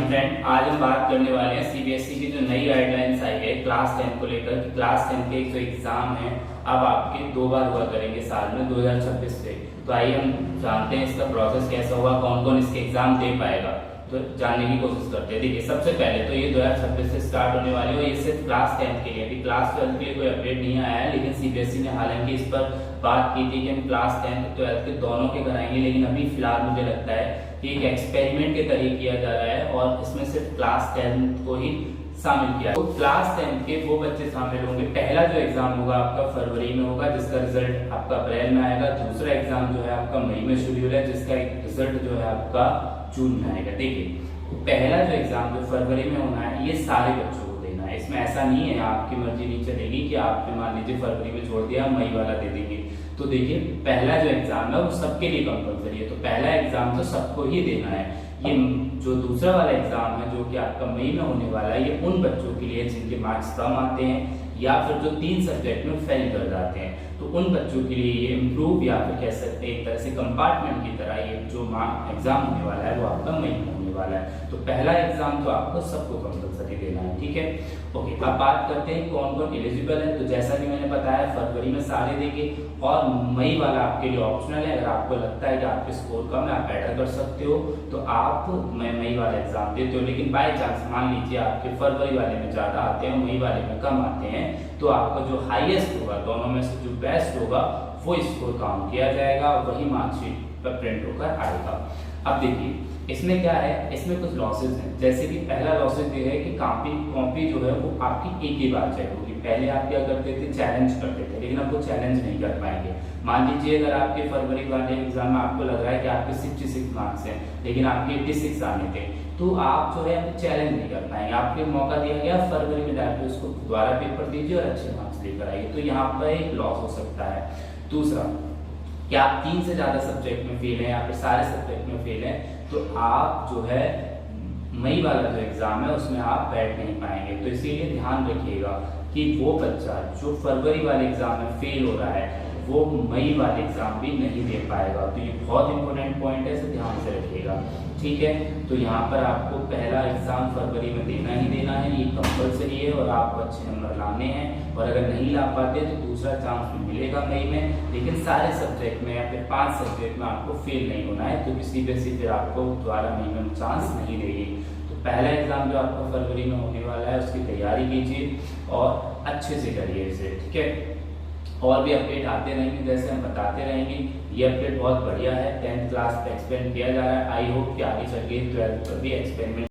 Friend, आज हम बात करने वाले हैं सीबीएसई की जो नई गाइडलाइंस आई है क्लास 10 को लेकर कि क्लास 10 के जो एग्जाम है अब आपके 2 बार हुआ करेंगे साल में 2026 से। तो आइए हम जानते हैं इसका प्रोसेस कैसा होगा, कौन कौन इसके एग्जाम दे पाएगा, तो जानने की कोशिश करते हैं। देखिए, सबसे पहले तो ये 2026 से स्टार्ट होने वाले हो, ये सिर्फ क्लास 10 के लिए। अभी क्लास 12 के लिए कोई अपडेट नहीं आया है, लेकिन सीबीएसई ने हालांकि इस पर बात की थी कि हम क्लास 10 12 के दोनों के कराएंगे। लेकिन अभी फिलहाल मुझे लगता है कि एक एक्सपेरिमेंट के तरीके किया जा रहा है और इसमें सिर्फ क्लास 10 को ही शामिल किया। तो क्लास 10 के वो बच्चे शामिल होंगे। पहला जो एग्जाम होगा आपका फरवरी में होगा, जिसका रिजल्ट आपका अप्रैल में आएगा। दूसरा एग्जाम जो है आपका मई में शेड्यूल है, जिसका रिजल्ट जो है आपका जून में आएगा। देखिए, पहला जो एग्जाम जो फरवरी में होना है, ये सारे बच्चों को देना है। इसमें ऐसा नहीं है आपकी मर्जी नहीं चलेगी कि आपने मान लीजिए फरवरी में छोड़ दिया, मई वाला दे देंगे। तो देखिए, पहला जो एग्जाम है वो सबके लिए कंपलसरी है, तो पहला एग्जाम तो सबको ही देना है। ये जो दूसरा वाला एग्जाम है जो कि आपका मई में होने वाला है, ये उन बच्चों के लिए जिनके मार्क्स कम आते हैं या फिर जो 3 सब्जेक्ट में फेल कर जाते हैं, तो उन बच्चों के लिए ये इम्प्रूव या फिर कह सकते हैं एक तरह से कंपार्टमेंट की तरह ये जो एग्जाम होने वाला है वो आपका मई में होने वाला है। तो पहला एग्जाम तो आपको सबको कंपलसरी देना है, ठीक है। ओके, अब बात करते हैं कौन कौन एलिजिबल है। तो जैसा कि मैंने बताया, फरवरी में सारे देंगे और मई वाला आपके लिए ऑप्शनल है। अगर आपको लगता है कि आपके स्कोर कम है, आप बेटर कर सकते हो, तो आप मई वाला एग्जाम देते हो। लेकिन बाय चांस मान लीजिए आपके फरवरी वाले में ज्यादा आते हैं, मई वाले में कम आते हैं, तो आपका जो हाईएस्ट होगा, दोनों में से जो बेस्ट होगा, वो स्कोर काउंट किया जाएगा, वही मार्कशीट पर प्रिंट होकर आएगा। अब देखिए, इसमें क्या है, इसमें कुछ लॉसेज हैं। जैसे कि पहला लॉसेज ये है कि कॉपी जो है वो आपकी एक ही बार चेक होगी। पहले आप क्या करते थे, चैलेंज करते थे, लेकिन अब वो चैलेंज नहीं कर पाएंगे। मान लीजिए अगर आपके फरवरी वाले एग्जाम में आपको लग रहा है कि आपके 66 मार्क्स हैं, लेकिन आपके 86 आने थे, तो आप जो है चैलेंज नहीं कर पाएंगे। आपको मौका दिया गया फरवरी में जाकर उसको दोबारा पेपर दीजिए और अच्छे मार्क्स लेकर आइए, तो यहाँ पर एक लॉस हो सकता है। दूसरा, क्या आप 3 से ज्यादा सब्जेक्ट में फेल हैं या फिर सारे सब्जेक्ट में फेल हैं, तो आप जो है मई वाला जो एग्जाम है उसमें आप बैठ नहीं पाएंगे। तो इसीलिए ध्यान रखिएगा कि वो बच्चा जो फरवरी वाले एग्जाम में फेल हो रहा है वो मई वाले एग्जाम भी नहीं दे पाएगा। तो ये बहुत इंपॉर्टेंट पॉइंट है, इसे ध्यान से रखिएगा, ठीक है। तो यहाँ पर आपको पहला एग्जाम फरवरी में देना ही देना है, ये कंपलसरी है और आपको अच्छे नंबर लाने हैं। और अगर नहीं ला पाते तो दूसरा चांस भी मिलेगा मई में, लेकिन सारे सब्जेक्ट में या फिर 5 सब्जेक्ट में आपको फेल नहीं होना है, तो किसी पे फिर आपको दोबारा मई में चांस नहीं देगी। तो पहला एग्जाम जो आपका फरवरी में होने वाला है उसकी तैयारी कीजिए और अच्छे से करिए इसे, ठीक है। और भी अपडेट आते रहेंगे, जैसे हम बताते रहेंगे। ये अपडेट बहुत बढ़िया है, 10th क्लास पे एक्सपेरिमेंट किया जा रहा है। आई होप कि आगे चल के 12th पर भी एक्सपेरिमेंट